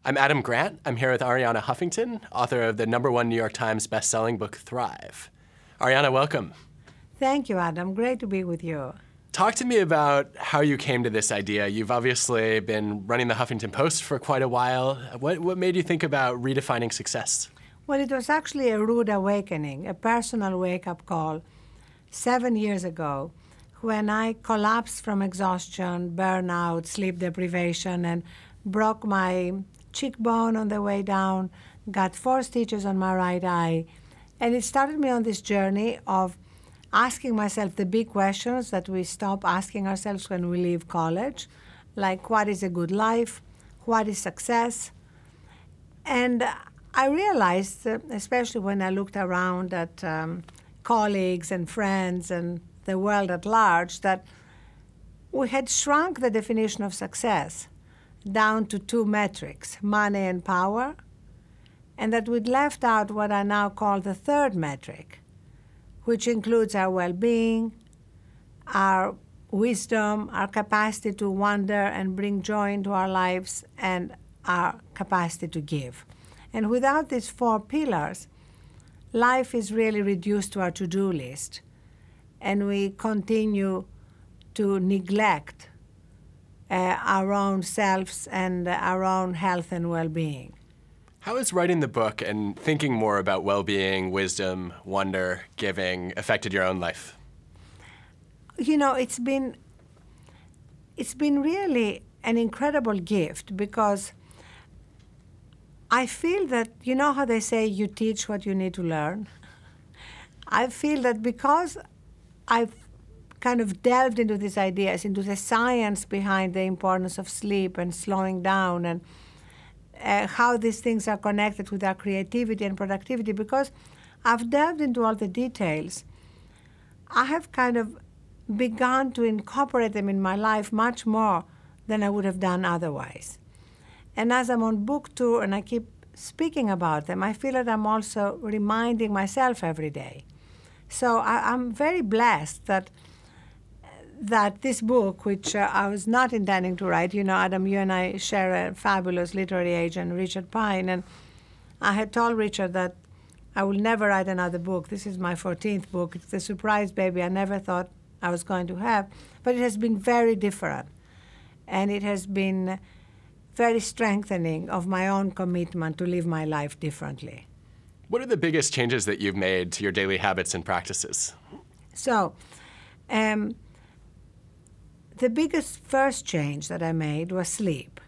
I'm Adam Grant. I'm here with Arianna Huffington, author of the #1 New York Times bestselling book, Thrive. Arianna, welcome. Thank you, Adam. Great to be with you. Talk to me about how you came to this idea. You've obviously been running the Huffington Post for quite a while. What made you think about redefining success? Well, it was actually a rude awakening, a personal wake-up call 7 years ago when I collapsed from exhaustion, burnout, sleep deprivation, and broke my cheekbone on the way down, got 4 stitches on my right eye, and it started me on this journey of asking myself the big questions that we stop asking ourselves when we leave college, like what is a good life, what is success, and I realized, especially when I looked around at colleagues and friends and the world at large, that we had shrunk the definition of success down to 2 metrics, money and power, and that we'd left out what I now call the 3rd metric, which includes our well-being, our wisdom, our capacity to wonder and bring joy into our lives, and our capacity to give. And without these 4 pillars, life is really reduced to our to-do list, and we continue to neglect our own selves and our own health and well-being. How has writing the book and thinking more about well-being, wisdom, wonder, giving affected your own life? You know, it's been really an incredible gift because I feel that, you know how they say you teach what you need to learn? I feel that because I've kind of delved into these ideas, into the science behind the importance of sleep and slowing down and how these things are connected with our creativity and productivity, because I've delved into all the details, I have kind of begun to incorporate them in my life much more than I would have done otherwise. And as I'm on book tour and I keep speaking about them, I feel that I'm also reminding myself every day. So I'm very blessed that this book, which I was not intending to write, you know, Adam, you and I share a fabulous literary agent, Richard Pine, and I had told Richard that I will never write another book. This is my 14th book. It's the surprise baby I never thought I was going to have, but it has been very different, and it has been very strengthening of my own commitment to live my life differently. What are the biggest changes that you've made to your daily habits and practices? So, the biggest first change that I made was sleep.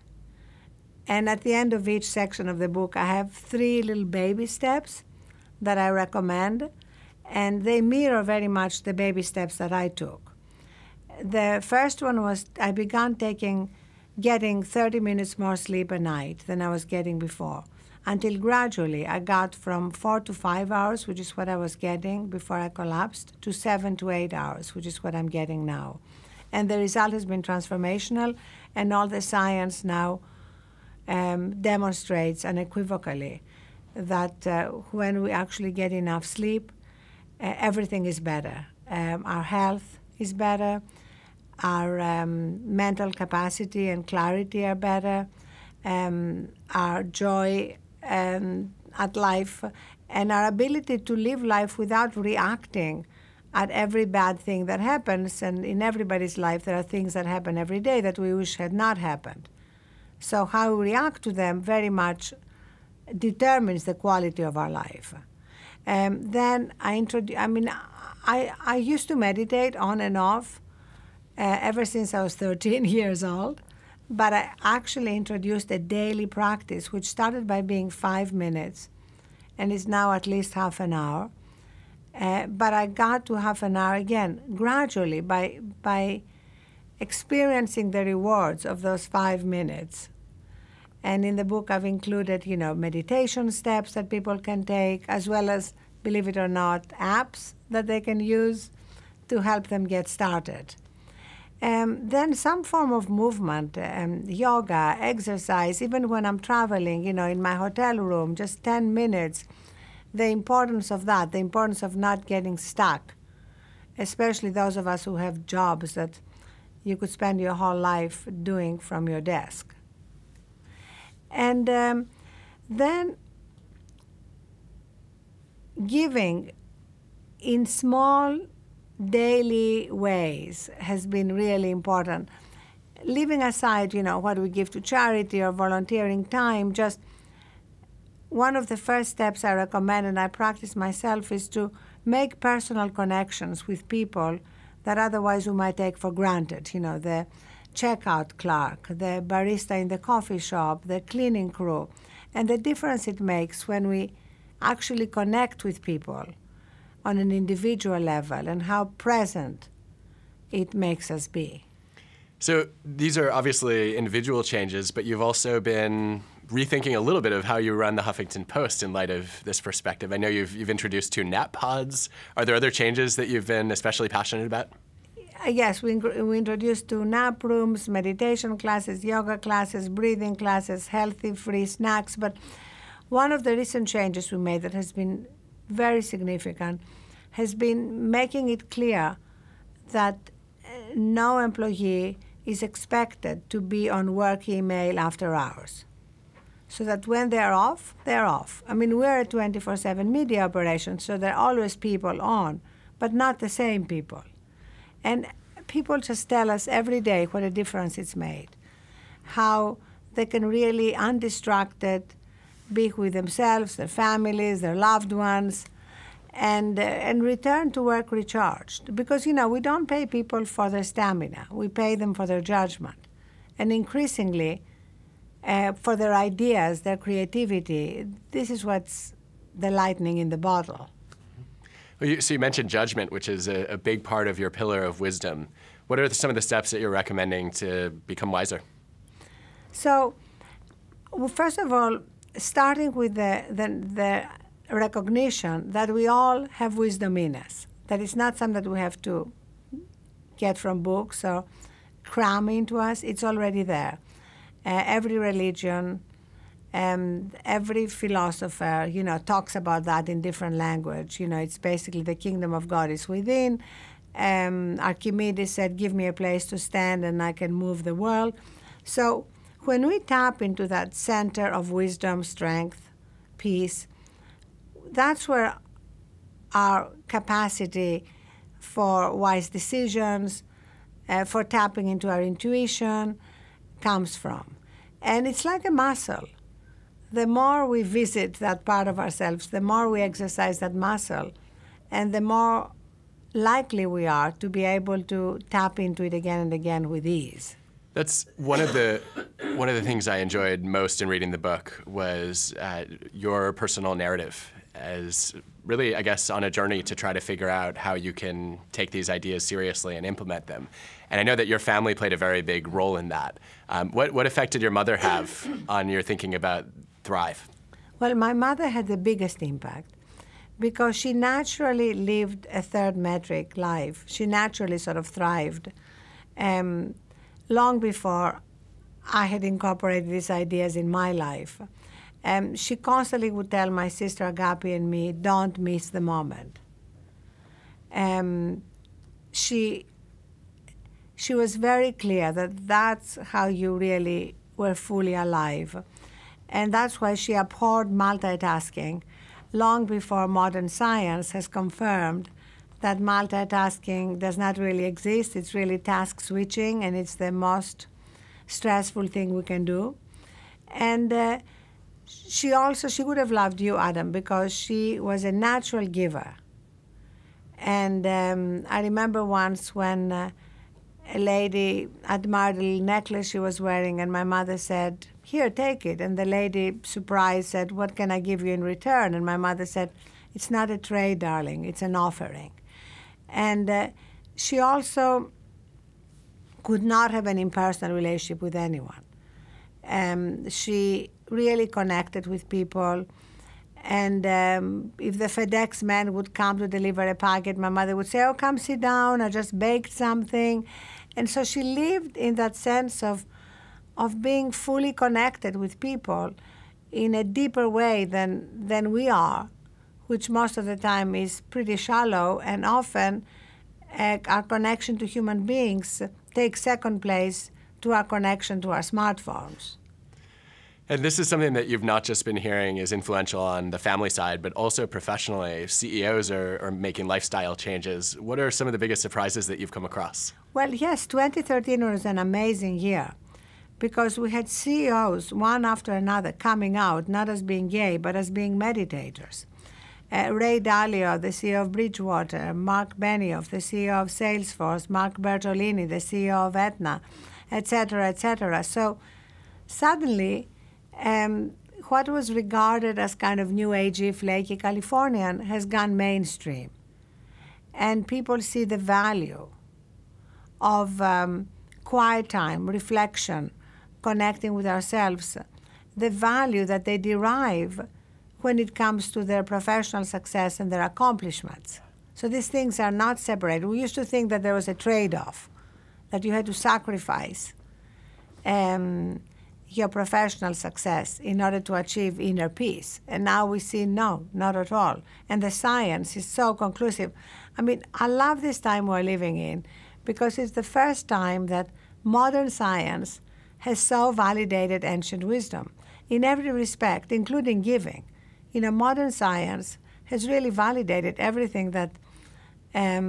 And at the end of each section of the book, I have 3 little baby steps that I recommend, and they mirror very much the baby steps that I took. The first one was I began getting 30 minutes more sleep a night than I was getting before, until gradually I got from 4 to 5 hours, which is what I was getting before I collapsed, to 7 to 8 hours, which is what I'm getting now. And the result has been transformational, and all the science now demonstrates unequivocally that when we actually get enough sleep, everything is better. Our health is better, our mental capacity and clarity are better, our joy at life, and our ability to live life without reacting at every bad thing that happens. And in everybody's life, there are things that happen every day that we wish had not happened. So how we react to them very much determines the quality of our life. Then I used to meditate on and off ever since I was 13 years old, but I actually introduced a daily practice, which started by being 5 minutes and is now at least half an hour. But I got to half an hour again, gradually, by experiencing the rewards of those 5 minutes. And in the book, I've included, you know, meditation steps that people can take, as well as, believe it or not, apps that they can use to help them get started. Then some form of movement, yoga, exercise, even when I'm traveling, you know, in my hotel room, just 10 minutes. The importance of that, the importance of not getting stuck, especially those of us who have jobs that you could spend your whole life doing from your desk. And then giving in small daily ways has been really important. Leaving aside, what we give to charity or volunteering time, just one of the first steps I recommend and I practice myself is to make personal connections with people that otherwise we might take for granted. The checkout clerk, the barista in the coffee shop, the cleaning crew, and the difference it makes when we actually connect with people on an individual level and how present it makes us be. So these are obviously individual changes, but you've also been rethinking a little bit of how you run the Huffington Post in light of this perspective. I know you've introduced 2 nap pods. Are there other changes that you've been especially passionate about? Yes, we introduced 2 nap rooms, meditation classes, yoga classes, breathing classes, healthy free snacks. But one of the recent changes we made that has been very significant has been making it clear that no employee is expected to be on work email after hours. So that when they're off, they're off. I mean, we're a 24/7 media operation, so there are always people on, but not the same people. And people just tell us every day what a difference it's made, how they can really undistracted be with themselves, their families, their loved ones, and return to work recharged. Because, we don't pay people for their stamina. We pay them for their judgment. And increasingly, for their ideas, their creativity. This is what's the lightning in the bottle. Well, so you mentioned judgment, which is a big part of your pillar of wisdom. What are some of the steps that you're recommending to become wiser? So, first of all, starting with the recognition that we all have wisdom in us, that it's not something that we have to get from books or cram into us. It's already there. Every religion, every philosopher, talks about that in different language. It's basically the kingdom of God is within. Archimedes said, give me a place to stand and I can move the world. So when we tap into that center of wisdom, strength, peace, that's where our capacity for wise decisions, for tapping into our intuition comes from. And it's like a muscle. The more we visit that part of ourselves, the more we exercise that muscle, and the more likely we are to be able to tap into it again and again with ease. That's one of the things I enjoyed most in reading the book was your personal narrative as really, I guess, on a journey to try to figure out how you can take these ideas seriously and implement them. And I know that your family played a very big role in that. What effect did your mother have on your thinking about Thrive? Well, my mother had the biggest impact because she naturally lived a third metric life. She naturally sort of thrived. Long before I had incorporated these ideas in my life. She constantly would tell my sister Agapi and me, don't miss the moment. She was very clear that that's how you really were fully alive. And that's why she abhorred multitasking long before modern science has confirmed that multitasking does not really exist. It's really task switching, and it's the most stressful thing we can do. And she would have loved you, Adam, because she was a natural giver. And I remember once when a lady admired a little necklace she was wearing, and my mother said, here, take it. And the lady, surprised, said, what can I give you in return? And my mother said, it's not a trade, darling, it's an offering. And she also could not have an impersonal relationship with anyone. She really connected with people. And if the FedEx man would come to deliver a packet, my mother would say, oh, come sit down, I just baked something. And so she lived in that sense of being fully connected with people in a deeper way than we are, which most of the time is pretty shallow, and often our connection to human beings takes second place to our connection to our smartphones. And this is something that you've not just been hearing is influential on the family side, but also professionally. CEOs are making lifestyle changes. What are some of the biggest surprises that you've come across? Well, yes, 2013 was an amazing year because we had CEOs, one after another, coming out, not as being gay, but as being meditators. Ray Dalio, the CEO of Bridgewater, Mark Benioff, the CEO of Salesforce, Mark Bertolini, the CEO of Aetna, et cetera, et cetera. So suddenly, what was regarded as kind of new agey, flaky Californian has gone mainstream. And people see the value of quiet time, reflection, connecting with ourselves, the value that they derive when it comes to their professional success and their accomplishments. So these things are not separated. We used to think that there was a trade-off, that you had to sacrifice your professional success in order to achieve inner peace. And now we see, no, not at all. And the science is so conclusive. I mean, I love this time we're living in because it's the first time that modern science has so validated ancient wisdom in every respect, including giving. Modern science has really validated everything that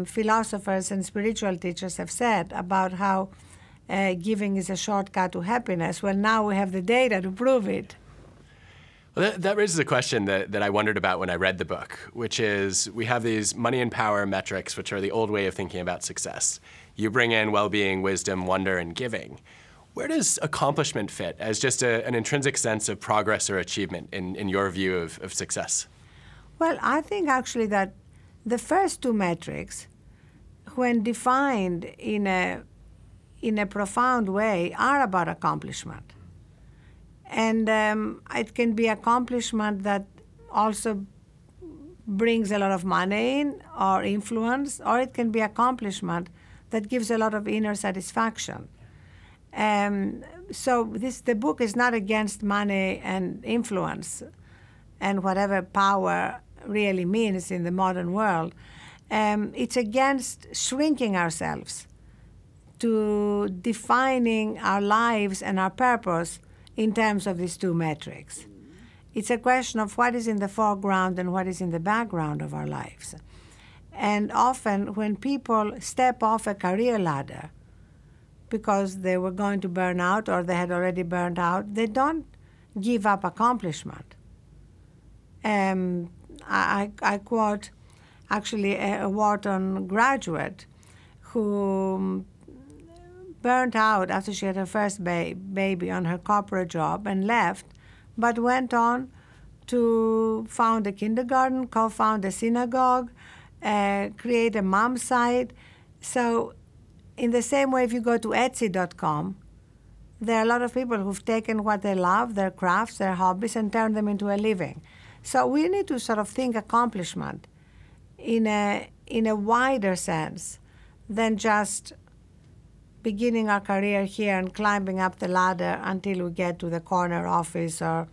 philosophers and spiritual teachers have said about how giving is a shortcut to happiness. Well, now we have the data to prove it. Well, that raises a question that I wondered about when I read the book, which is we have these money and power metrics, which are the old way of thinking about success. You bring in well-being, wisdom, wonder, and giving. Where does accomplishment fit as just an intrinsic sense of progress or achievement in your view of success? Well, I think actually that the first two metrics, when defined in a profound way, are about accomplishment. And it can be accomplishment that also brings a lot of money in or influence, or it can be accomplishment that gives a lot of inner satisfaction. So the book is not against money and influence and whatever power really means in the modern world. It's against shrinking ourselves to defining our lives and our purpose in terms of these two metrics. It's a question of what is in the foreground and what is in the background of our lives. And often when people step off a career ladder because they were going to burn out or they had already burned out, they don't give up accomplishment. I quote actually a Wharton graduate who burned out after she had her first baby on her corporate job and left, but went on to found a kindergarten, co-found a synagogue, create a mom site. So in the same way, if you go to Etsy.com, there are a lot of people who've taken what they love, their crafts, their hobbies, and turned them into a living. So we need to sort of think accomplishment in a wider sense than just beginning our career here and climbing up the ladder until we get to the corner office or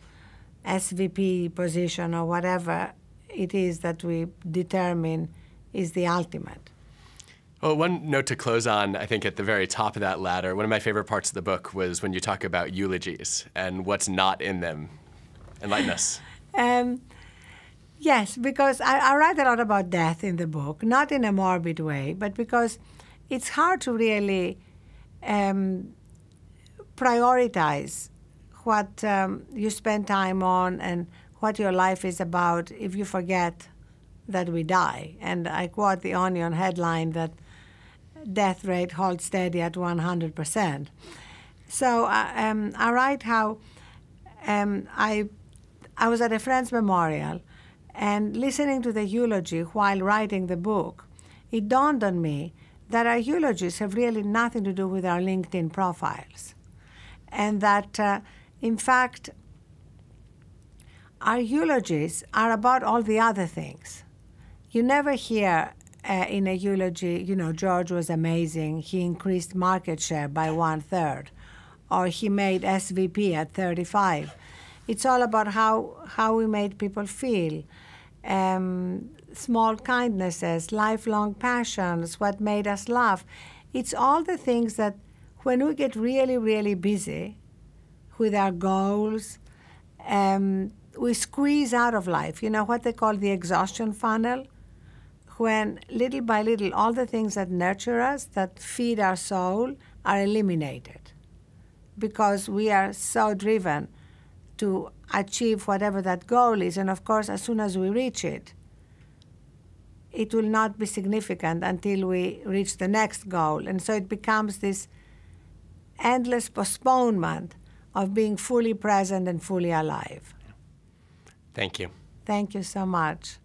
SVP position or whatever it is that we determine is the ultimate. Well, one note to close on, I think at the very top of that ladder, one of my favorite parts of the book was when you talk about eulogies and what's not in them. Enlighten us. Yes, because I write a lot about death in the book, not in a morbid way, but because it's hard to really prioritize what you spend time on and what your life is about if you forget that we die. And I quote the Onion headline that death rate holds steady at 100%. So I write how I was at a friend's memorial and listening to the eulogy while writing the book, it dawned on me that our eulogies have really nothing to do with our LinkedIn profiles. And that, in fact, our eulogies are about all the other things. You never hear in a eulogy, George was amazing, he increased market share by 1/3, or he made SVP at 35. It's all about how we made people feel, small kindnesses, lifelong passions, what made us laugh. It's all the things that when we get really, really busy with our goals we squeeze out of life. You know what they call the exhaustion funnel? When little by little, all the things that nurture us, that feed our soul, are eliminated because we are so driven to achieve whatever that goal is. And of course, as soon as we reach it, it will not be significant until we reach the next goal. And so it becomes this endless postponement of being fully present and fully alive. Thank you. Thank you so much.